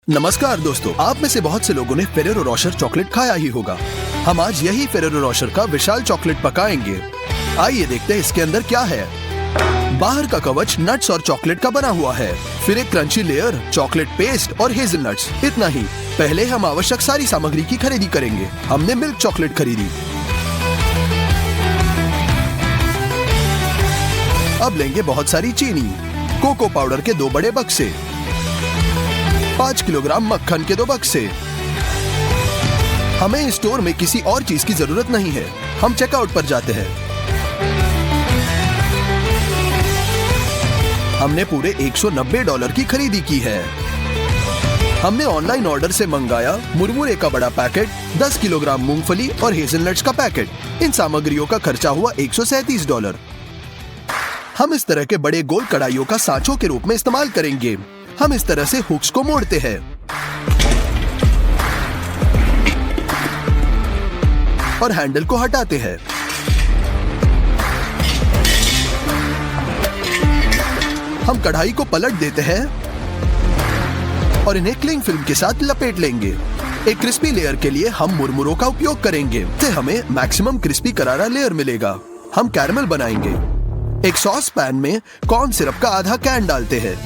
नमस्कार दोस्तों, आप में से बहुत से लोगों ने फेरेरो रोशर चॉकलेट खाया ही होगा। हम आज यही फेरेरो रोशर का विशाल चॉकलेट पकाएंगे। आइए देखते हैं इसके अंदर क्या है। बाहर का कवच नट्स और चॉकलेट का बना हुआ है, फिर एक क्रंची लेयर, चॉकलेट पेस्ट और हेजलनट्स। इतना ही। पहले हम आवश्यक सारी सामग्री की खरीदी करेंगे। हमने मिल्क चॉकलेट खरीदी। अब लेंगे बहुत सारी चीनी, कोको पाउडर के 2 बड़े बक्से, 5 किलोग्राम मक्खन के 2 बक्से। हमें स्टोर में किसी और चीज की जरूरत नहीं है। हम चेकआउट पर जाते हैं। हमने पूरे $190 की खरीदी की है। हमने ऑनलाइन ऑर्डर से मंगाया मुरमुरे का बड़ा पैकेट, 10 किलोग्राम मूंगफली और हेजलनट्स का पैकेट। इन सामग्रियों का खर्चा हुआ $137। हम इस तरह के बड़े गोल कढ़ाइयों का सांचों के रूप में इस्तेमाल करेंगे। हम इस तरह से हुक्स को मोड़ते हैं और हैंडल को हटाते हैं। हम कढ़ाई को पलट देते हैं और इन्हें क्लिंग फिल्म के साथ लपेट लेंगे। एक क्रिस्पी लेयर के लिए हम मुरमुरों का उपयोग करेंगे, इससे हमें मैक्सिमम क्रिस्पी करारा लेयर मिलेगा। हम कैरमल बनाएंगे। एक सॉस पैन में कॉर्न सिरप का आधा कैन डालते हैं।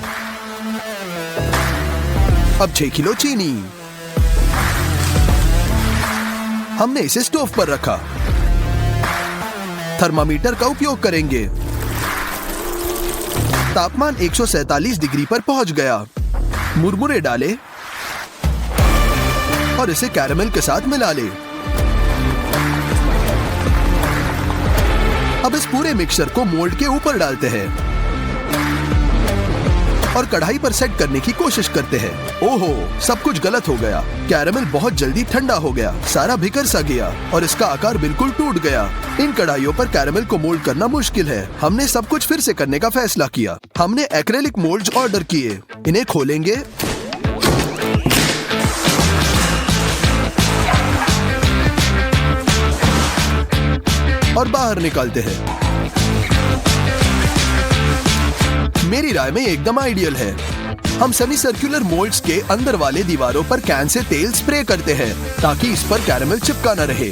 अब 6 किलो चीनी। हमने इसे स्टोव पर रखा। थर्मामीटर का उपयोग करेंगे। तापमान 147 डिग्री पर पहुंच गया। मुरमुरे डाले और इसे कैरमल के साथ मिला ले। अब इस पूरे मिक्सचर को मोल्ड के ऊपर डालते हैं और कढ़ाई पर सेट करने की कोशिश करते हैं। ओहो, सब कुछ गलत हो गया। कैरमल बहुत जल्दी ठंडा हो गया, सारा बिखर सा गया और इसका आकार बिल्कुल टूट गया। इन कढ़ाइयों पर कैरमल को मोल्ड करना मुश्किल है। हमने सब कुछ फिर से करने का फैसला किया। हमने एक्रेलिक मोल्ड्स ऑर्डर किए। इन्हें खोलेंगे और बाहर निकालते हैं। मेरी राय में एकदम आइडियल है। हम सेमी सर्कुलर मोल्ड्स के अंदर वाले दीवारों पर कैन से तेल स्प्रे करते हैं ताकि इस पर कैरमल चिपका न रहे।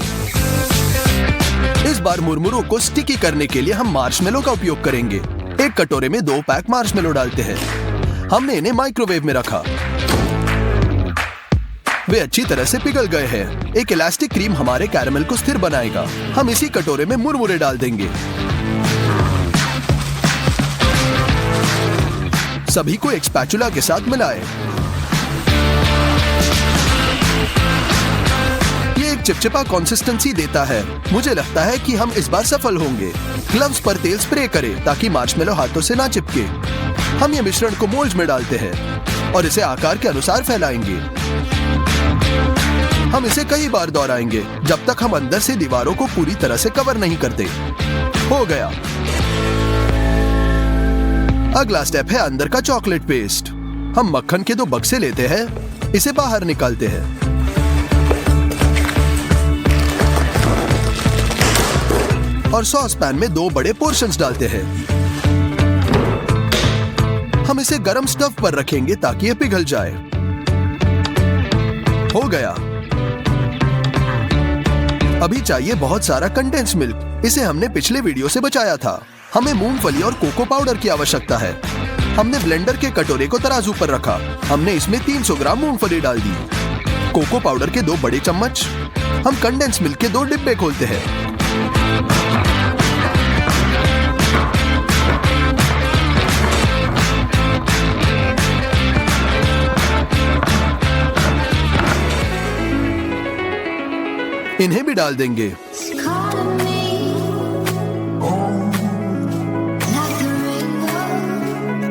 इस बार मुरमुरों को स्टिकी करने के लिए हम मार्शमेलो का उपयोग करेंगे। एक कटोरे में 2 पैक मार्शमेलो डालते हैं। हमने इन्हें माइक्रोवेव में रखा। वे अच्छी तरह से पिघल गए हैं। एक इलास्टिक क्रीम हमारे कैरमल को स्थिर बनाएगा। हम इसी कटोरे में मुरमुरे डाल देंगे। सभी को एक स्पैचुला के साथ मिलाएं। ये एक चिपचिपा कंसिस्टेंसी देता है। मुझे लगता है कि हम इस बार सफल होंगे। ग्लव्स पर तेल स्प्रे करें ताकि मार्शमेलो हाथों से ना चिपके। हम ये मिश्रण को मोल्ड्स में डालते हैं और इसे आकार के अनुसार फैलाएंगे। हम इसे कई बार दोहराएंगे जब तक हम अंदर से दीवारों को पूरी तरह से कवर नहीं करते। हो गया। अगला स्टेप है अंदर का चॉकलेट पेस्ट। हम मक्खन के 2 बक्से लेते हैं, इसे बाहर निकालते हैं और सॉस पैन में 2 बड़े पोर्शंस डालते हैं। हम इसे गरम स्टव पर रखेंगे ताकि यह पिघल जाए। हो गया। अभी चाहिए बहुत सारा कंडेंस मिल्क। इसे हमने पिछले वीडियो से बचाया था। हमें मूंगफली और कोको पाउडर की आवश्यकता है। हमने ब्लेंडर के कटोरे को तराजू पर रखा। हमने इसमें 300 ग्राम मूंगफली डाल दी। कोको पाउडर के 2 बड़े चम्मच। हम कंडेंस मिल्क के 2 डिब्बे खोलते हैं। इन्हें भी डाल देंगे।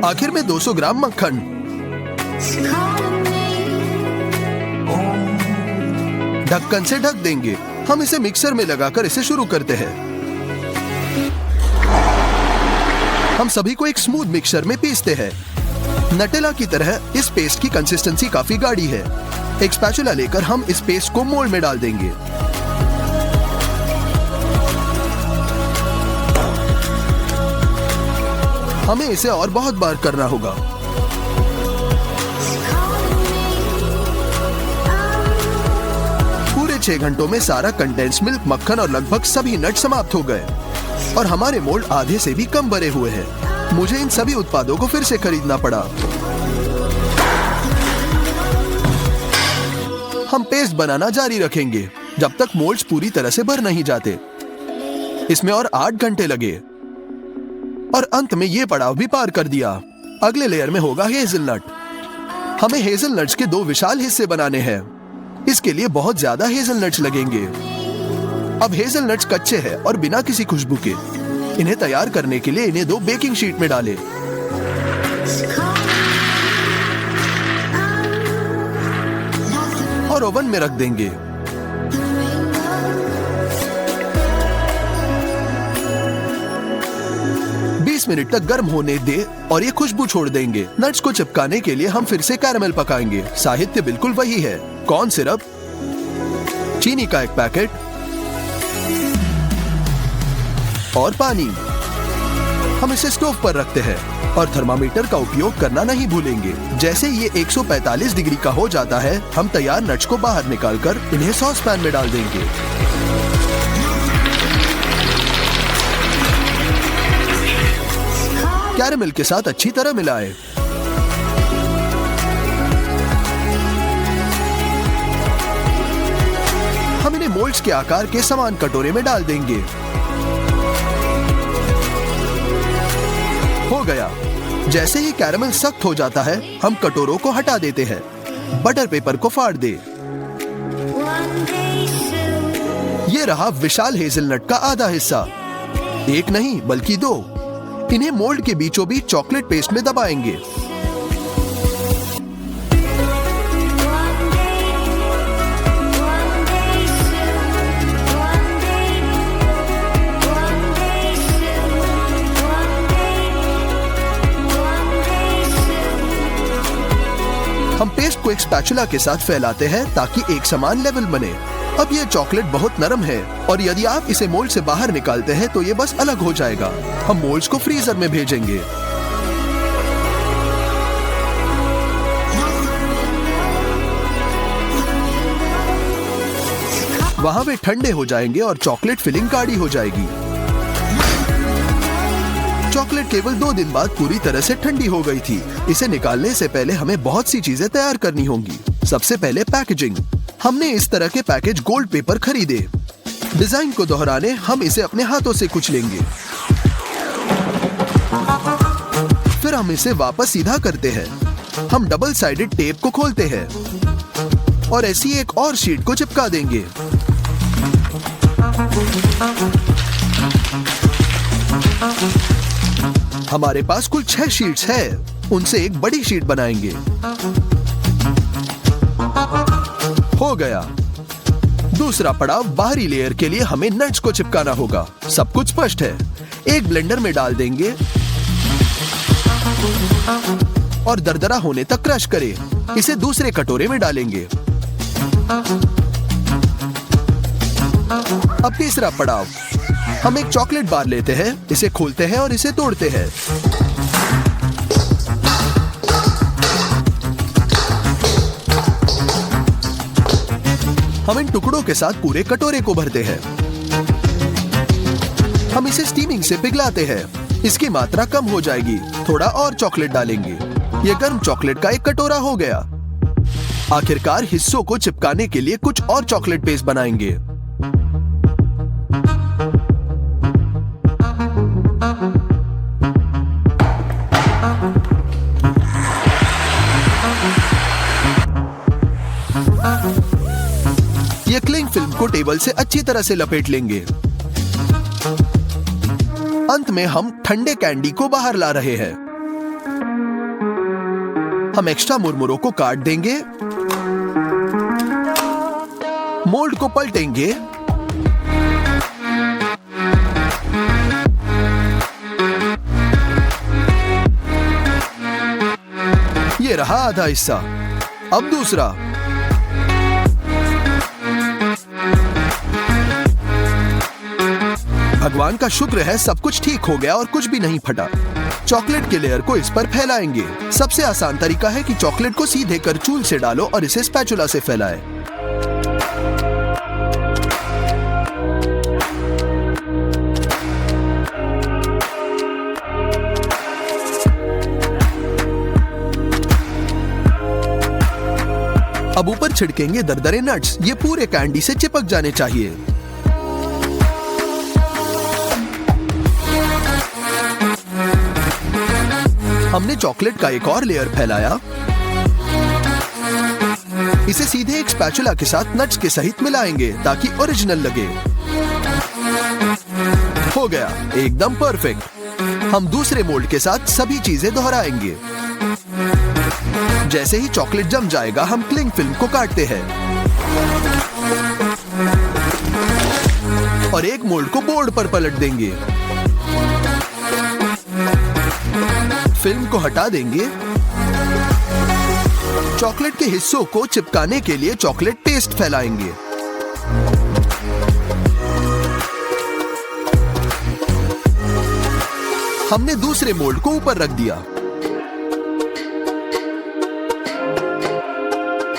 आखिर में 200 ग्राम मक्खन। ढक्कन से ढक देंगे। हम इसे मिक्सर में लगाकर इसे शुरू करते हैं। हम सभी को एक स्मूथ मिक्सर में पीसते हैं। नटेला की तरह इस पेस्ट की कंसिस्टेंसी काफी गाढ़ी है। एक स्पैचुला लेकर हम इस पेस्ट को मोल्ड में डाल देंगे। हमें इसे और बहुत बार करना होगा। 5-6 घंटों में सारा कंडेंस मिल्क, मक्खन और लगभग सभी नट समाप्त हो गए और हमारे मोल्ड आधे से भी कम भरे हुए हैं। मुझे इन सभी उत्पादों को फिर से खरीदना पड़ा। हम पेस्ट बनाना जारी रखेंगे जब तक मोल्ड्स पूरी तरह से भर नहीं जाते। इसमें और 8 घंटे लगे और अंत में ये पड़ाव भी पार कर दिया। अगले लेयर में होगा हेज़लनट। हमें हेज़लनट्स के 2 विशाल हिस्से बनाने हैं। इसके लिए बहुत ज्यादा हेज़लनट्स लगेंगे। अब हेज़लनट्स कच्चे हैं और बिना किसी खुशबू के। इन्हें तैयार करने के लिए इन्हें 2 बेकिंग शीट में डालें और ओवन में रख देंगे। मिनट तक गर्म होने दे और ये खुशबू छोड़ देंगे। नट्स को चिपकाने के लिए हम फिर से कैरामेल पकाएंगे। साहित्य बिल्कुल वही है, कॉर्न सिरप, चीनी का 1 पैकेट और पानी। हम इसे स्टोव पर रखते हैं और थर्मामीटर का उपयोग करना नहीं भूलेंगे। जैसे ये 145 डिग्री का हो जाता है, हम तैयार नट्स को बाहर निकालकर इन्हें सॉस पैन में डाल देंगे। कैरामेल के साथ अच्छी तरह मिलाएं। हम इन्हें मोल्ड्स के आकार के समान कटोरे में डाल देंगे। हो गया। जैसे ही कैरामेल सख्त हो जाता है, हम कटोरों को हटा देते हैं। बटर पेपर को फाड़ दे। ये रहा विशाल हेज़लनट का आधा हिस्सा। 1 नहीं बल्कि 2। इन्हें मोल्ड के बीचों बीच चॉकलेट पेस्ट में दबाएंगे। हम पेस्ट को एक स्पैचुला के साथ फैलाते हैं ताकि एक समान लेवल बने। अब ये चॉकलेट बहुत नरम है और यदि आप इसे मोल्ड से बाहर निकालते हैं तो ये बस अलग हो जाएगा। हम मोल्ड्स को फ्रीजर में भेजेंगे। वहां वे ठंडे हो जाएंगे और चॉकलेट फिलिंग गाढ़ी हो जाएगी। चॉकलेट केवल 2 दिन बाद पूरी तरह से ठंडी हो गई थी। इसे निकालने से पहले हमें बहुत सी चीजें तैयार करनी होंगी। सबसे पहले पैकेजिंग। हमने इस तरह के पैकेज गोल्ड पेपर खरीदे। डिजाइन को दोहराने हम इसे अपने हाथों से कुचलेंगे। फिर हम इसे वापस सीधा करते हैं। हम डबल साइडेड टेप को खोलते हैं और ऐसी एक और शीट को चिपका देंगे। हमारे पास कुल 6 शीट्स है। उनसे एक बड़ी शीट बनाएंगे। हो गया। दूसरा पड़ाव, बाहरी लेयर के लिए हमें नट्स को चिपकाना होगा। सब कुछ स्पष्ट है। एक ब्लेंडर में डाल देंगे और दरदरा होने तक क्रश करें। इसे दूसरे कटोरे में डालेंगे। अब तीसरा पड़ाव, हम एक चॉकलेट बार लेते हैं, इसे खोलते हैं और इसे तोड़ते हैं। हम इन टुकड़ों के साथ पूरे कटोरे को भरते हैं। हम इसे स्टीमिंग से पिघलाते हैं। इसकी मात्रा कम हो जाएगी। थोड़ा और चॉकलेट डालेंगे। यह गर्म चॉकलेट का एक कटोरा हो गया। आखिरकार हिस्सों को चिपकाने के लिए कुछ और चॉकलेट पेस्ट बनाएंगे। ये क्लिंग फिल्म को टेबल से अच्छी तरह से लपेट लेंगे। अंत में हम ठंडे कैंडी को बाहर ला रहे हैं। हम एक्स्ट्रा मुरमुरों को काट देंगे, मोल्ड को पलटेंगे ये रहा आधा हिस्सा। अब दूसरा। भगवान का शुक्र है सब कुछ ठीक हो गया और कुछ भी नहीं फटा। चॉकलेट के लेयर को इस पर फैलाएंगे। सबसे आसान तरीका है कि चॉकलेट को सीधे करचूल से डालो और इसे स्पैचुला से फैलाएं। अब ऊपर छिड़केंगे दरदरे नट्स। ये पूरे कैंडी से चिपक जाने चाहिए। हमने चॉकलेट का एक और लेयर फैलाया। इसे सीधे एक स्पैचुला के साथ नट्स के सहित मिलाएंगे ताकि ओरिजिनल लगे। हो गया, एकदम परफेक्ट। हम दूसरे मोल्ड के साथ सभी चीजें दोहराएंगे। जैसे ही चॉकलेट जम जाएगा, हम क्लिंग फिल्म को काटते हैं और एक मोल्ड को बोर्ड पर पलट देंगे। फिल्म को हटा देंगे। चॉकलेट के हिस्सों को चिपकाने के लिए चॉकलेट पेस्ट फैलाएंगे। हमने दूसरे मोल्ड को ऊपर रख दिया।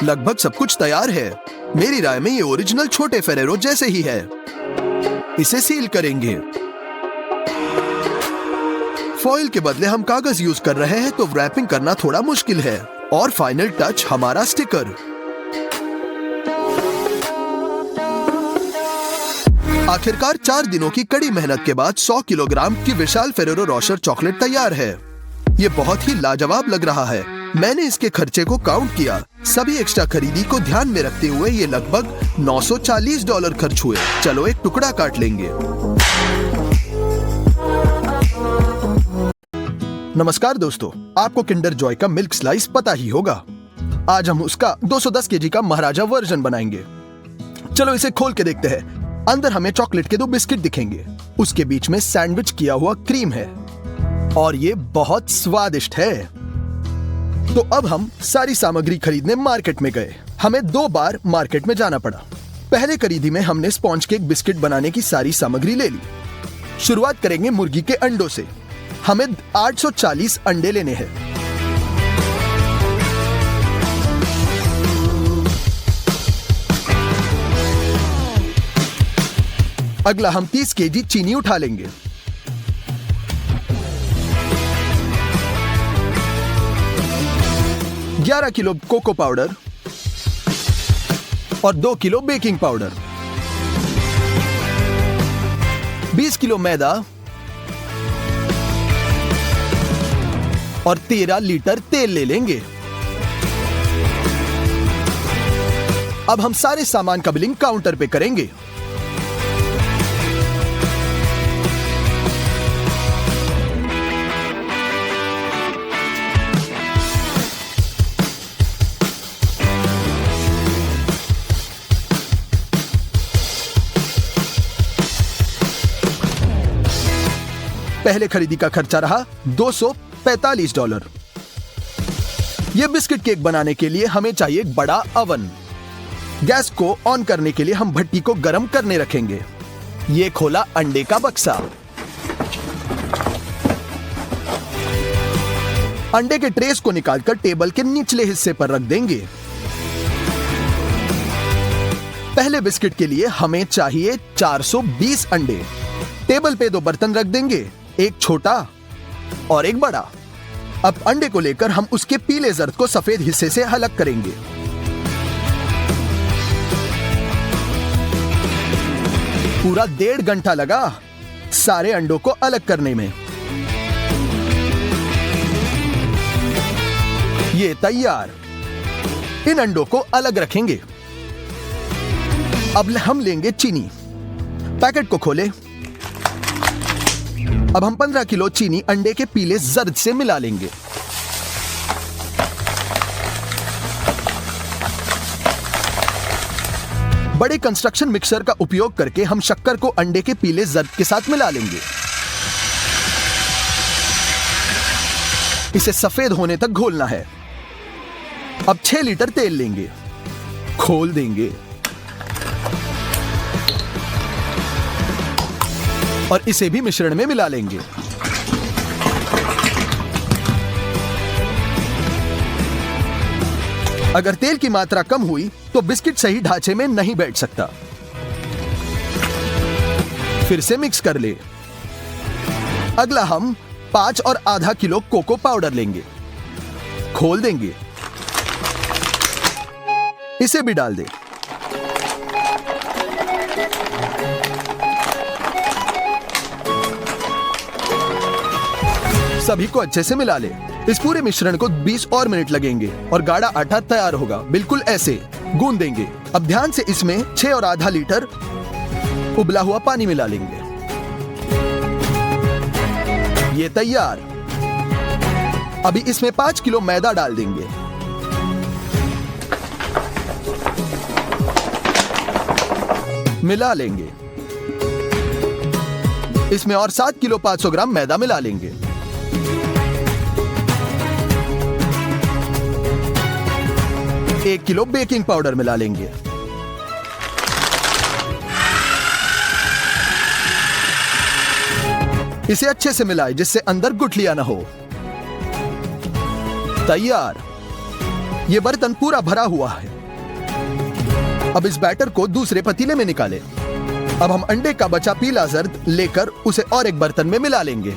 लगभग सब कुछ तैयार है। मेरी राय में ये ओरिजिनल छोटे फेरेरो जैसे ही है। इसे सील करेंगे। फॉइल के बदले हम कागज यूज कर रहे हैं, तो रैपिंग करना थोड़ा मुश्किल है। और फाइनल टच हमारा स्टिकर। आखिरकार 4 दिनों की कड़ी मेहनत के बाद 100 किलोग्राम की विशाल फेरेरो रोशर चॉकलेट तैयार है। ये बहुत ही लाजवाब लग रहा है। मैंने इसके खर्चे को काउंट किया। सभी एक्स्ट्रा खरीदी को ध्यान में रखते हुए ये लगभग $940 खर्च हुए। चलो एक टुकड़ा काट लेंगे। नमस्कार दोस्तों, आपको किंडर जॉय का मिल्क स्लाइस पता ही होगा। आज हम उसका 210 केजी का महाराजा वर्जन बनाएंगे। चलो इसे खोल के देखते हैं। अंदर हमें चॉकलेट के 2 बिस्किट दिखेंगे। उसके बीच में सैंडविच किया हुआ क्रीम है और ये बहुत स्वादिष्ट है। तो अब हम सारी सामग्री खरीदने मार्केट में गए। हमें 2 बार मार्केट में जाना पड़ा। पहले खरीदी में हमने स्पॉन्ज केक बिस्किट बनाने की सारी सामग्री ले ली। शुरुआत करेंगे मुर्गी के अंडों से। हमें 840 अंडे लेने हैं। अगला हम 30 केजी चीनी उठा लेंगे। $11 किलो कोको पाउडर और 2 किलो बेकिंग पाउडर, 20 किलो मैदा और 13 लीटर तेल ले लेंगे। अब हम सारे सामान का बिलिंग काउंटर पे करेंगे। पहले खरीदी का खर्चा रहा $245। यह बिस्किट केक बनाने के लिए हमें चाहिए एक बड़ा अवन। गैस को ऑन करने के लिए हम भट्टी को गर्म करने रखेंगे। ये खोला अंडे का बक्सा। अंडे के ट्रेस को निकालकर टेबल के निचले हिस्से पर रख देंगे। पहले बिस्किट के लिए हमें चाहिए 420 अंडे। टेबल पे 2 बर्तन रख देंगे, एक छोटा और एक बड़ा। अब अंडे को लेकर हम उसके पीले जर्द को सफेद हिस्से से अलग करेंगे। पूरा 1.5 घंटा लगा सारे अंडों को अलग करने में। ये तैयार। इन अंडों को अलग रखेंगे। अब हम लेंगे चीनी। पैकेट को खोलें। अब हम 15 किलो चीनी अंडे के पीले जर्द से मिला लेंगे। बड़े कंस्ट्रक्शन मिक्सर का उपयोग करके हम शक्कर को अंडे के पीले जर्द के साथ मिला लेंगे। इसे सफेद होने तक घोलना है। अब 6 लीटर तेल लेंगे, खोल देंगे और इसे भी मिश्रण में मिला लेंगे। अगर तेल की मात्रा कम हुई तो बिस्किट सही ढांचे में नहीं बैठ सकता। फिर से मिक्स कर ले। अगला हम 5 और आधा किलो कोको पाउडर लेंगे, खोल देंगे इसे भी डाल दें। सभी को अच्छे से मिला ले। इस पूरे मिश्रण को 20 और मिनट लगेंगे और गाढ़ा आटा तैयार होगा। बिल्कुल ऐसे गूंद देंगे। अब ध्यान से इसमें 6 और आधा लीटर उबला हुआ पानी मिला लेंगे। ये तैयार। अभी इसमें 5 किलो मैदा डाल देंगे। मिला लेंगे। इसमें और 7 किलो 500 ग्राम मैदा मिला लेंगे। एक किलो बेकिंग पाउडर मिला लेंगे। इसे अच्छे से मिलाएं जिससे अंदर गुठलियां ना हो। तैयार। यह बर्तन पूरा भरा हुआ है। अब इस बैटर को दूसरे पतीले में निकालें। अब हम अंडे का बचा पीला जर्द लेकर उसे और एक बर्तन में मिला लेंगे।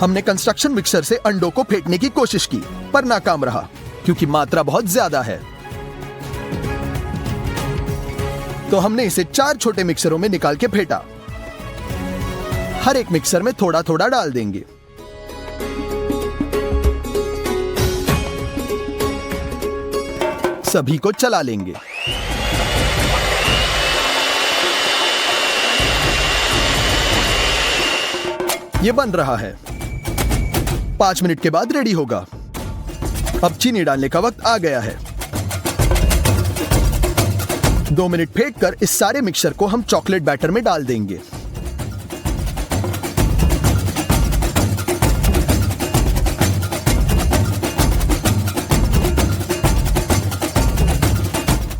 हमने कंस्ट्रक्शन मिक्सर से अंडों को फेंटने की कोशिश की पर नाकाम रहा क्योंकि मात्रा बहुत ज्यादा है। तो हमने इसे 4 छोटे मिक्सरों में निकाल के फेंटा। हर एक मिक्सर में थोड़ा थोड़ा डाल देंगे। सभी को चला लेंगे। ये बन रहा है। 5 मिनट के बाद रेडी होगा। अब चीनी डालने का वक्त आ गया है। 2 मिनट फेंटकर इस सारे मिक्सचर को हम चॉकलेट बैटर में डाल देंगे।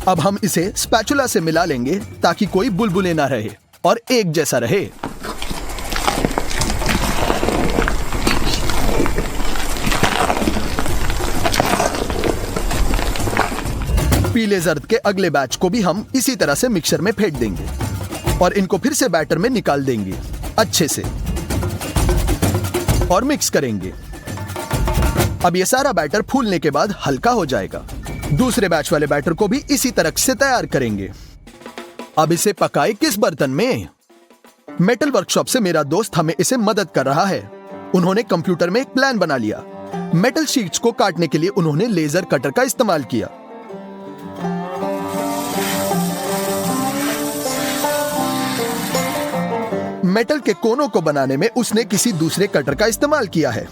अब हम इसे स्पैचुला से मिला लेंगे ताकि कोई बुलबुले ना रहे और एक जैसा रहे। पीले जर्द के अगले बैच को भी हम इसी तरह से मिक्सर में फेंट देंगे और इनको फिर से बैटर में निकाल देंगे अच्छे से और मिक्स करेंगे। अब ये सारा बैटर फूलने के बाद हल्का हो जाएगा। दूसरे बैच वाले बैटर को भी इसी तरह से तैयार करेंगे। अब इसे पकाए किस बर्तन में? मेटल वर्कशॉप से मेरा दोस्त हमें इसे मदद कर रहा है। उन्होंने कंप्यूटर में एक प्लान बना लिया। मेटल शीट्स को काटने के लिए उन्होंने लेजर कटर का इस्तेमाल किया। मेटल के कोनों को बनाने में उसने किसी दूसरे कटर का इस्तेमाल किया है।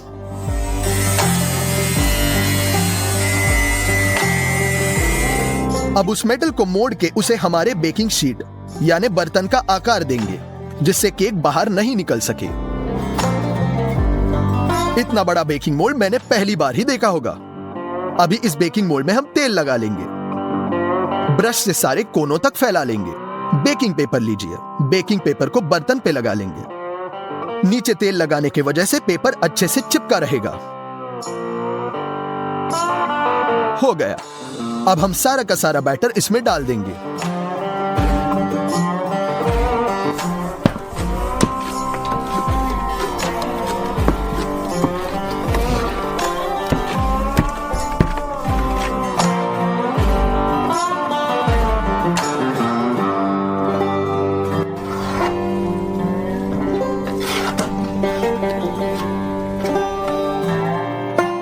अब उस मेटल को मोड़ के उसे हमारे बेकिंग शीट यानी बर्तन का आकार देंगे जिससे केक बाहर नहीं निकल सके। इतना बड़ा बेकिंग मोल्ड मैंने पहली बार ही देखा होगा। अभी इस बेकिंग मोल्ड में हम तेल लगा लेंगे। ब्रश से सारे कोनों तक फैला लेंगे। बेकिंग पेपर लीजिए। बेकिंग पेपर को बर्तन पे लगा लेंगे। नीचे तेल लगाने की वजह से पेपर अच्छे से चिपका रहेगा। हो गया। अब हम सारा का सारा बैटर इसमें डाल देंगे।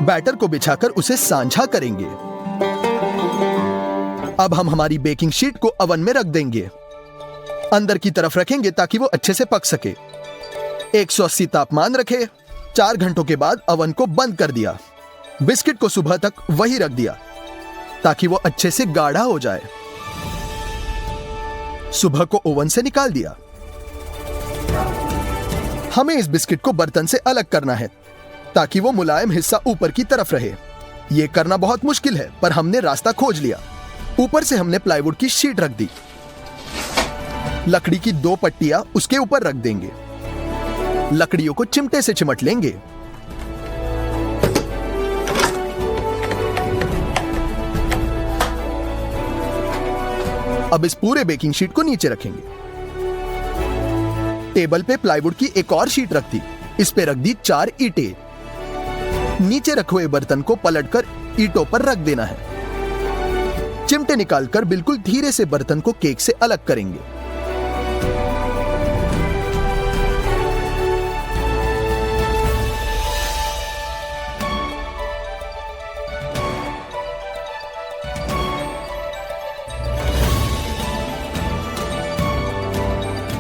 बैटर को बिछाकर उसे सांझा करेंगे। अब हम हमारी बेकिंग शीट को ओवन में रख देंगे। अंदर की तरफ रखेंगे ताकि वो अच्छे से पक सके। 180 तापमान रखे। 4 घंटों के बाद ओवन को बंद कर दिया। बिस्किट को सुबह तक वही रख दिया ताकि वो अच्छे से गाढ़ा हो जाए। सुबह को ओवन से निकाल दिया। हमें इस बिस्किट को बर्तन से अलग करना है ताकि वो मुलायम हिस्सा ऊपर की तरफ रहे। यह करना बहुत मुश्किल है पर हमने रास्ता खोज लिया। ऊपर से हमने प्लाईवुड की शीट रख दी। लकड़ी की 2 पट्टियां उसके ऊपर रख देंगे। लकड़ियों को चिमटे से चिमट लेंगे। अब इस पूरे बेकिंग शीट को नीचे रखेंगे। टेबल पे प्लाईवुड की एक और शीट रख दी। इस पे रख दी 4 ईंटें। नीचे रखे हुए बर्तन को पलटकर ईंटों पर रख देना है। चिमटे निकालकर बिल्कुल धीरे से बर्तन को केक से अलग करेंगे।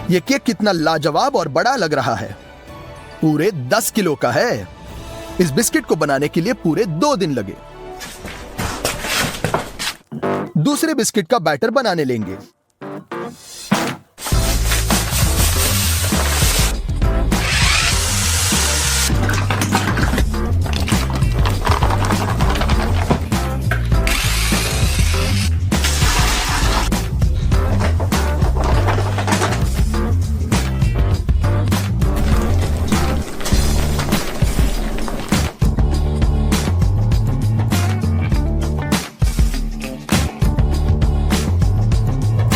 ये केक कितना लाजवाब और बड़ा लग रहा है। पूरे 10 किलो का है। इस बिस्किट को बनाने के लिए पूरे 2 दिन लगे। दूसरे बिस्किट का बैटर बनाने लेंगे।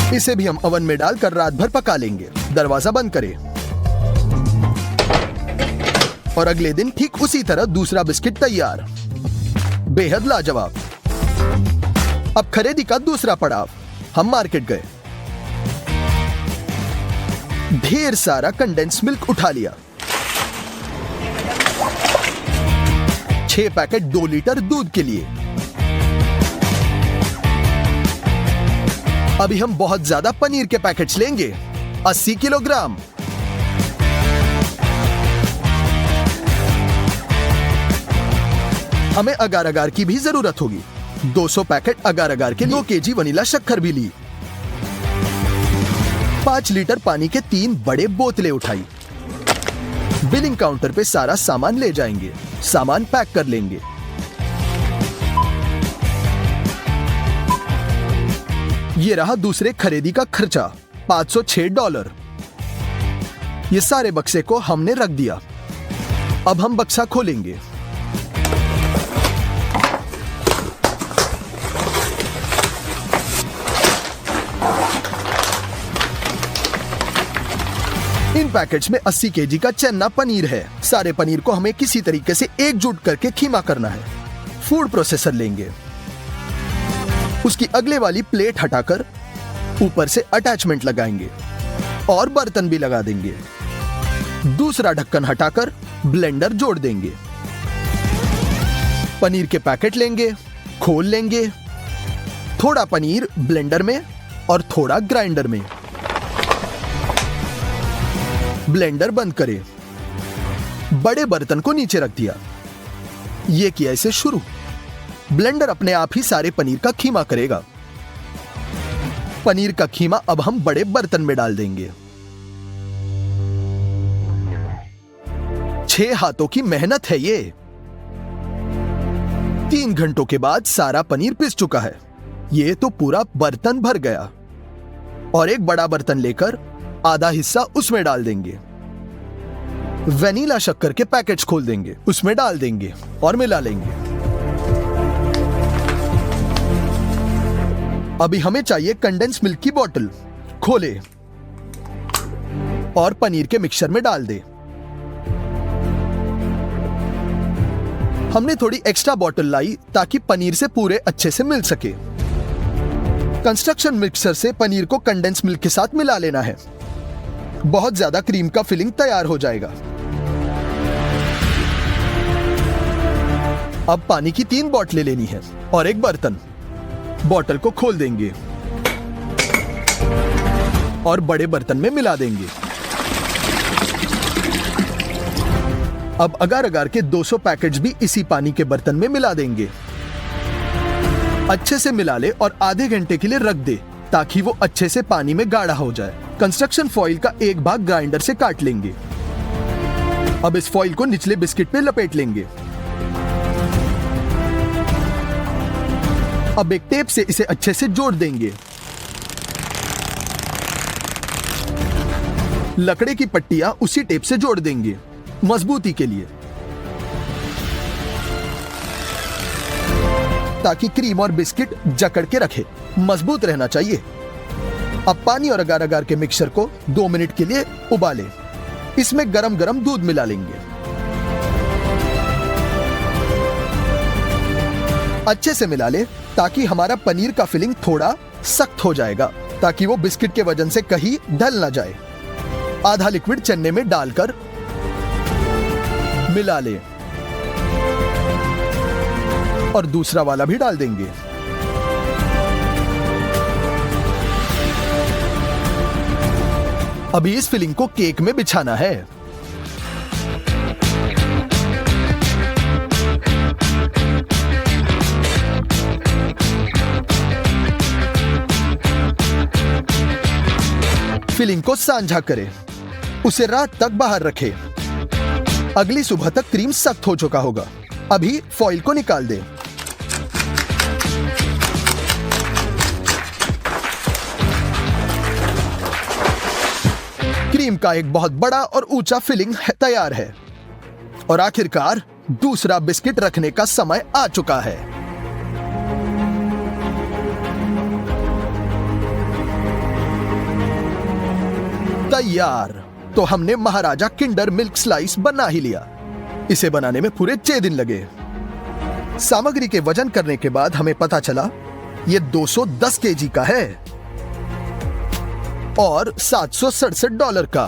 इसे भी हम ओवन में डालकर रात भर पका लेंगे। दरवाजा बंद करें और अगले दिन ठीक उसी तरह दूसरा बिस्किट तैयार। बेहद लाजवाब। अब खरीदी का दूसरा पड़ाव। हम मार्केट गए, ढेर सारा कंडेंस मिल्क उठा लिया। 6 पैकेट 2 लीटर दूध के लिए। अभी हम बहुत ज्यादा पनीर के पैकेट्स लेंगे, 80 किलोग्राम। हमें अगार अगार की भी जरूरत होगी। 200 पैकेट अगार अगार के 2 केजी वनीला शक्कर भी ली। 5 लीटर पानी के 3 बड़े बोतलें उठाई। बिलिंग काउंटर पे सारा सामान ले जाएंगे। सामान पैक कर लेंगे। ये रहा दूसरे खरीदी का खर्चा, $506। ये सारे बक्से को हमने रख दिया। अब हम बक्सा खोलेंगे। इन पैकेट्स में 80 केजी का चन्ना पनीर है। सारे पनीर को हमें किसी तरीके से एकजुट करके खीमा करना है। फूड प्रोसेसर लेंगे। उसकी अगले वाली प्लेट हटाकर ऊपर से अटैचमेंट लगाएंगे और बर्तन भी लगा देंगे। दूसरा ढक्कन हटाकर ब्लेंडर जोड़ देंगे। पनीर के पैकेट लेंगे, खोल लेंगे। थोड़ा पनीर ब्लेंडर में और थोड़ा ग्राइंडर में। ब्लेंडर बंद करें। बड़े बर्तन को नीचे रख दिया। यह किया इसे शुरू। ब्लेंडर अपने आप ही सारे पनीर का खीमा करेगा। पनीर का खीमा अब हम बड़े बर्तन में डाल देंगे। 6 हाथों की मेहनत है ये। 3 घंटों के बाद सारा पनीर पिस चुका है। ये तो पूरा बर्तन भर गया। और एक बड़ा बर्तन लेकर आधा हिस्सा उसमें डाल देंगे। वनीला शक्कर के पैकेट्स खोल देंगे, उसमें डाल देंगे और मिला लेंगे। अभी हमें चाहिए कंडेंस मिल्क की बोतल। खोले और पनीर के मिक्सचर में डाल दे। हमने थोड़ी एक्स्ट्रा बोतल लाई ताकि पनीर से पूरे अच्छे से मिल सके। कंस्ट्रक्शन मिक्सर से पनीर को कंडेंस मिल्क के साथ मिला लेना है। बहुत ज्यादा क्रीम का फिलिंग तैयार हो जाएगा। अब पानी की 3 बोतलें लेनी है और एक बर्तन। बोतल को खोल देंगे और बड़े बर्तन में मिला देंगे। अब अगार अगार के 200 पैकेट्स भी इसी पानी के बर्तन में मिला देंगे। अच्छे से मिला ले और आधे घंटे के लिए रख दे ताकि वो अच्छे से पानी में गाढ़ा हो जाए। कंस्ट्रक्शन फॉइल का एक भाग ग्राइंडर से काट लेंगे। अब इस फॉइल को निचले बिस्किट पे लपेट लेंगे। अब एक टेप से इसे अच्छे से जोड़ देंगे। लकड़े की पट्टियां उसी टेप से जोड़ देंगे मजबूती के लिए, ताकि क्रीम और बिस्किट जकड़ के रखे। मजबूत रहना चाहिए। अब पानी और अगार अगार के मिक्सचर को 2 मिनट के लिए उबालें। इसमें गरम गरम दूध मिला लेंगे। अच्छे से मिला ले ताकि हमारा पनीर का फिलिंग थोड़ा सख्त हो जाएगा, ताकि वो बिस्किट के वजन से कहीं ढल ना जाए। आधा लिक्विड चन्ने में डालकर मिला ले और दूसरा वाला भी डाल देंगे। अभी इस फिलिंग को केक में बिछाना है। फिलिंग को सांझा करें, उसे रात तक बाहर रखें। अगली सुबह तक क्रीम सख्त हो चुका होगा। अभी फॉइल को निकाल दें। क्रीम का एक बहुत बड़ा और ऊंचा फिलिंग तैयार है और आखिरकार दूसरा बिस्किट रखने का समय आ चुका है। तैयार। तो हमने महाराजा किंडर मिल्क स्लाइस बना ही लिया। इसे बनाने में पूरे 6 दिन लगे। सामग्री के वजन करने के बाद हमें पता चला ये 210 केजी का है और $767 का।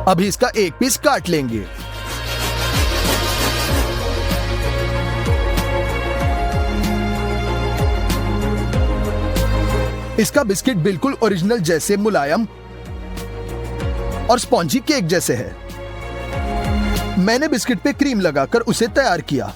अभी इसका एक पीस काट लेंगे। इसका बिस्किट बिल्कुल ओरिजिनल जैसे मुलायम और स्पॉन्जी केक जैसे है। मैंने बिस्किट पे क्रीम लगाकर उसे तैयार किया।